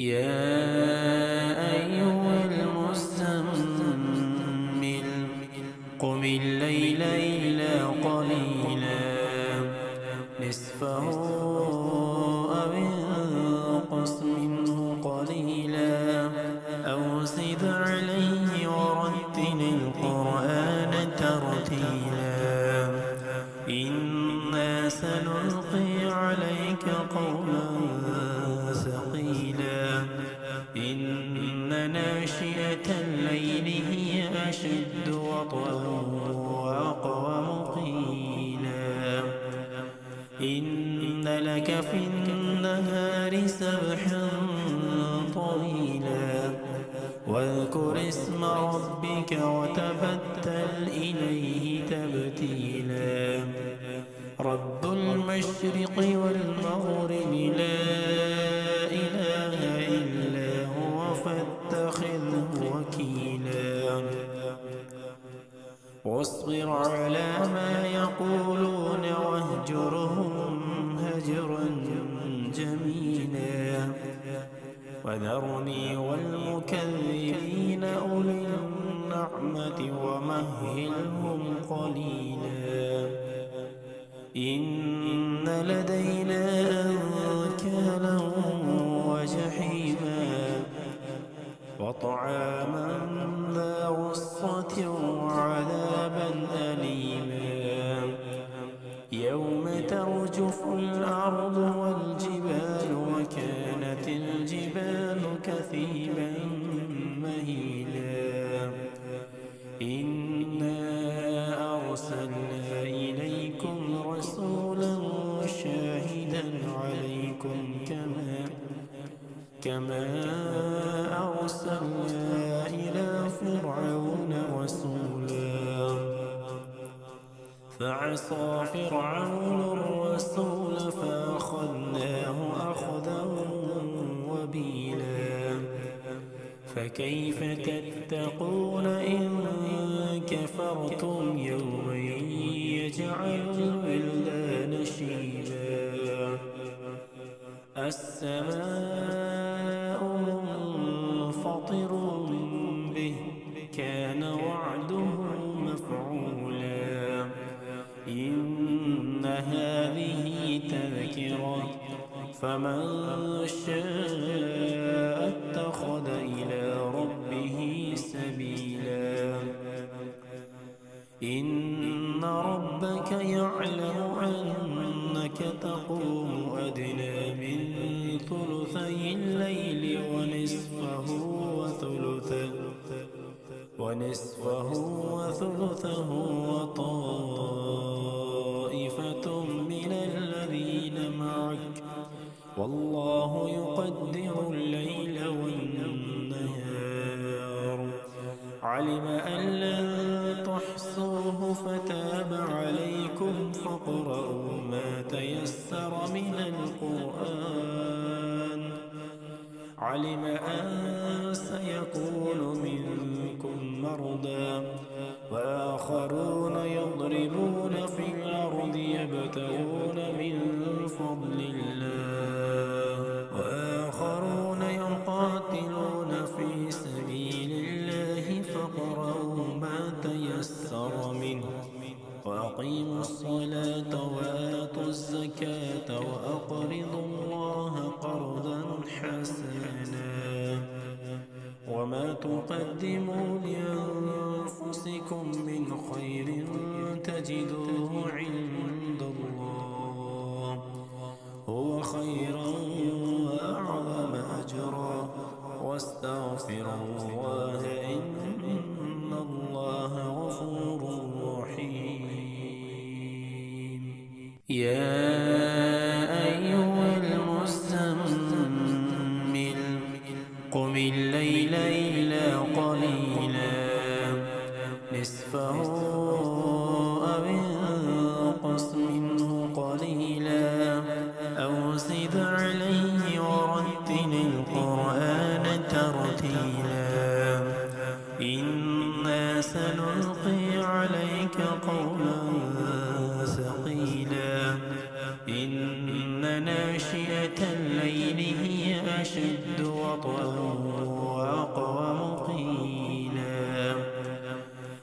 يا أيها المزمل قم الليل إلا قليلا نصفه أو انقص منه قليلا أو زد عليه ورتل القرآن ترتيلا إنا سنلقي عليك قولا ثقيلا إن ناشئة الليل هي أشد وطئا وأقوم قيلا إن لك في النهار سبحا طويلا واذكر اسم ربك وتبتل إليه تبتيلا رب المشرق والمغرب لا إله إلا هو فاتخذه وكيلا واصبر على ما يقولون واهجرهم هجرا جميلا وذرني والمكذبين أولي النعمة ومهلهم قليلا إن لدينا أنكالا وجحيما وطعاما ذا غصة وعذابا أليما يوم ترجف الأرض والجبال وكانت الجبال كثيبا مهيلا إنا أرسلنا إليكم رسولا شاهدا عليكم كما أرسلنا إلى فرعون رسولا فعصى فرعون الرسول فأخذناه أخذا وبيلا فكيف تتقون إن كفرتم يوما يجعل الولدان شيبا السماء منفطر به كان وعده مفعولا إن هذه تذكرة فمن شاء اتخذ إلى ربه سبيلا إن ربك يعلم أنك تقوم أدنى من ثلثي الليل ونصفه وثلثه وطائفة من الذين معك والله يقدر الليل والنهار علم أن لن تحصوه فتاب عليكم فاقرؤوا ما تيسر من القرآن علم أن سيكون منكم مرضى وآخرون يضربون في الأرض يبتغون من فضل الله وآخرون يقاتلون في سبيل الله فاقرؤوا ما تيسر منه وأقيموا الصلاة وآتوا الزكاة وأقرضوا الله قرضا حسنا وما تقدموا لأنفسكم من خير تجدوه عند الله هو خيرا وأعظم أجرا واستغفروا الله إن الله غفور رحيم يا أيها المزمل قم الليل إلا قليلا نصفه أو انقص منه قليلا أو زد عليه ورتل القرآن ترتيلا إنا سنلقي عليك قولا ثقيلا إن ناشئة الليل هي أشد أشد وطئا وأقوم قيلا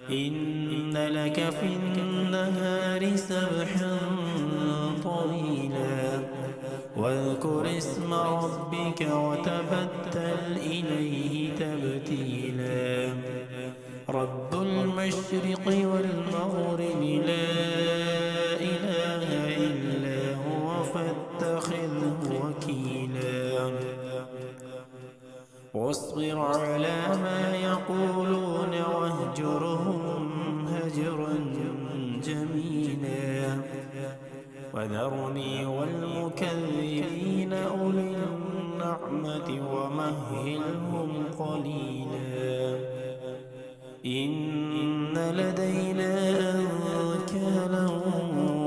إن لك في النهار سبحا طويلا واذكر اسم ربك وتبتل إليه تبتيلا رب المشرق والمغرب لا إله إلا هو فاتخذه وكيلا واصبر على ما يقولون واهجرهم هجرا جميلا وذرني والمكذبين أولي النعمة ومهلهم قليلا إن لدينا أنكالا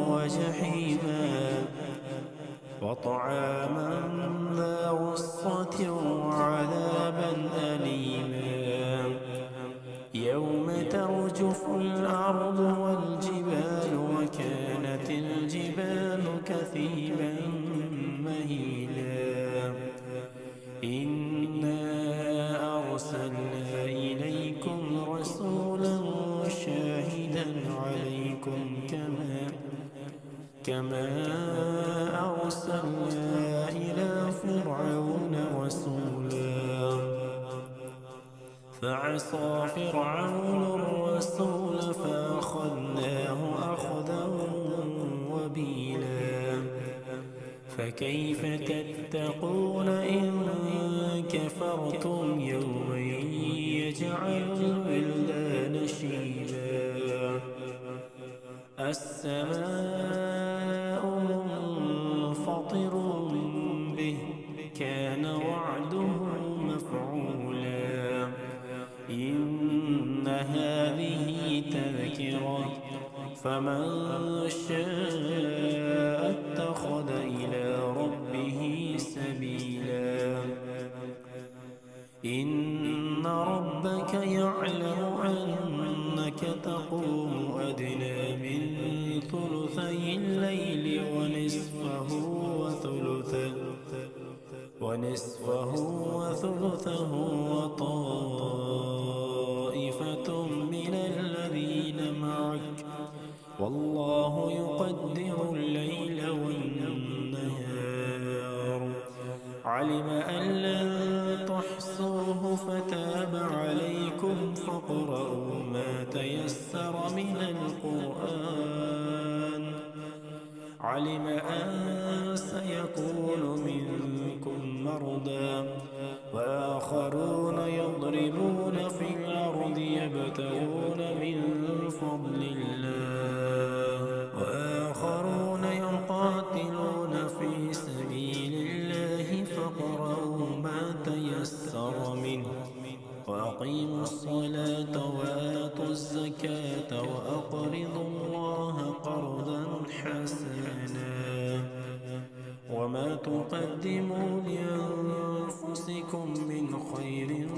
وجحيما وطعاما ذا غصة وعذابا أليما يوم ترجف الأرض والجبال وكانت الجبال كثيبا مهيلا إنا أرسلنا إليكم رسولا شاهدا عليكم كما أرسلنا إلى فرعون رسولا فعصى فرعون الرسول فأخذناه أخذا وبيلا فكيف تتقون إن كفرتم يوما يجعل الولدان شيبا السماء منفطر به كان وعده مفعولا إن هذه تذكرة فمن شاء اتخذ إلى ربه سبيلا إن ربك يعلم أنك تقوم أدنى من ثلثي الليل ونصفه وثلثه وطائفة من الذين معك والله يقدر الليل والنهار علم أن لن تحصوه فتاب عليكم فاقرؤوا ما تيسر من القرآن علم أن سيكون منكم مرضى وآخرون يضربون في الأرض يبتغون من فضل الله وآخرون يقاتلون في سبيل الله فاقرؤوا ما تيسر منه وأقيموا الصلاة وآتوا الزكاة وأقرضوا الله قرضا حسنا وما تقدموا لأنفسكم من خير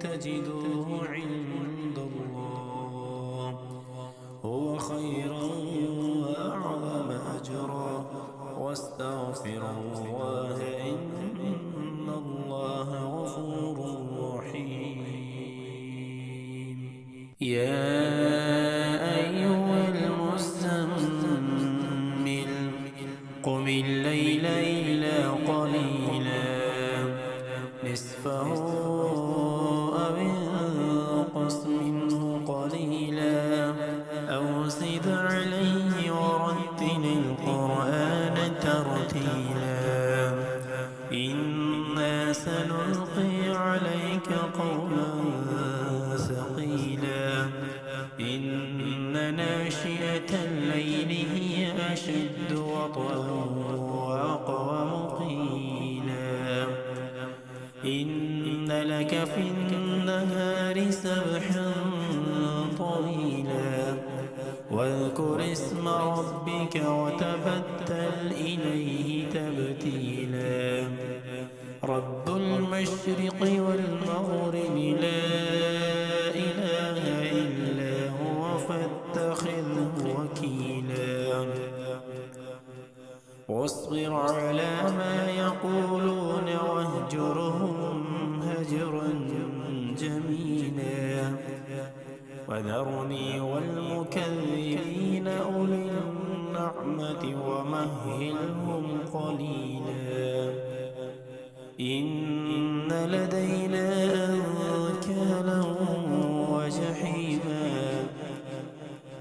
تجدوه عند الله هو خيرا وأعظم أجرا واستغفروا الله إن الله غفور رحيم يا أيها المزمل قم الليل إلا قليلا نصفه أو انقص منه قليلا أو زد عليه ورتل القرآن ترتيلا إنا سنلقي عليك قولا ثقيلا إن ناشئة الليل هي أشد وطئا وأقوم قيلا إن لك في النهار سبحا طويلا واذكر اسم ربك وتبتل إليه تبتيلا رب المشرق والمغرب لا إله إلا هو فاتخذه وكيلا واصبر على ما يقولون واهجرهم هجرا جميلا وذرني والمكذبين أولي النعمة ومهلهم قليلا إن لدينا أنكالا وجحيما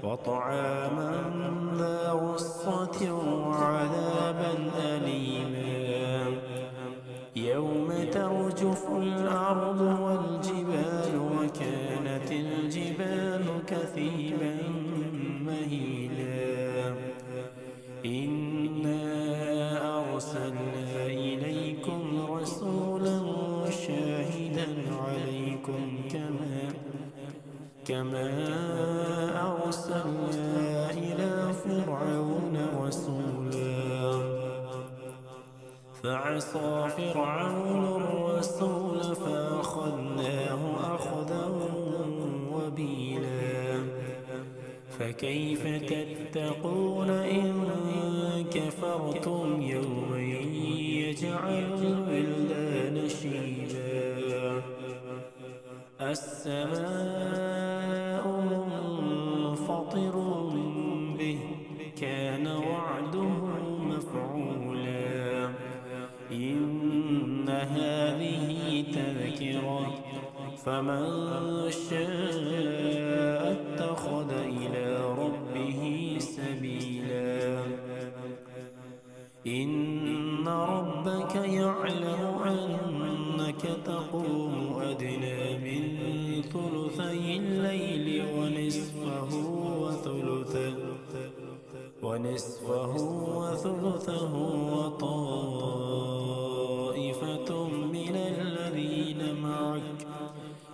وطعاما ذا غصة وعذابا أليما يوم ترجف الأرض والجبال وكانت الجبال كثيبا مهيلا إنا أرسلنا إليكم رسولا شاهدا عليكم كما أرسلنا إلى فرعون رسولا فعصى فرعون الرسول فأخذناه أخذا وبيلا فكيف تتقون إن كفرتم يوما يجعل الولدان شيبا السماء منفطر به كان وعده مفعولا إن هذه تذكرة فمن شاء اتخذ إلى ربه سبيلا إن ربك يعلم أنك تقوم أدنى من ثلثي الليل ونصفه وثلثه وطائفة من الذين معك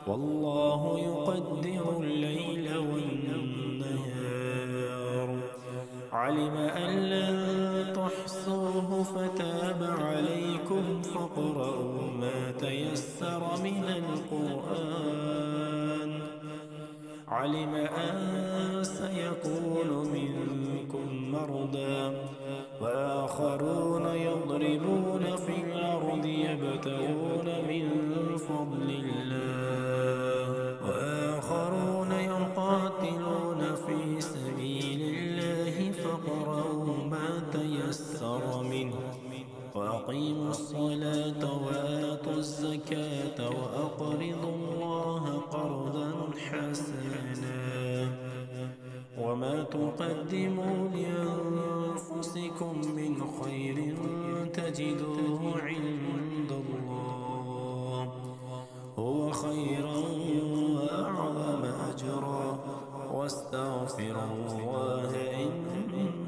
والله يقدر الليل والنهار علم أن لن تحصوه فتاب عليكم فاقرؤوا ما تيسر من القرآن علم أن سيكون منكم مرضى وآخرون يضربون في الأرض يبتغون من فضل الله وآخرون يقاتلون في سبيل الله فاقرؤوا ما تيسر منه وأقيموا الصلاة وآتوا الزكاة وأقرضوا الله قرضا حسنا وما تقدموا لأنفسكم من خير تجدوه عند الله هو خيرا وأعظم أجرا واستغفروا الله إن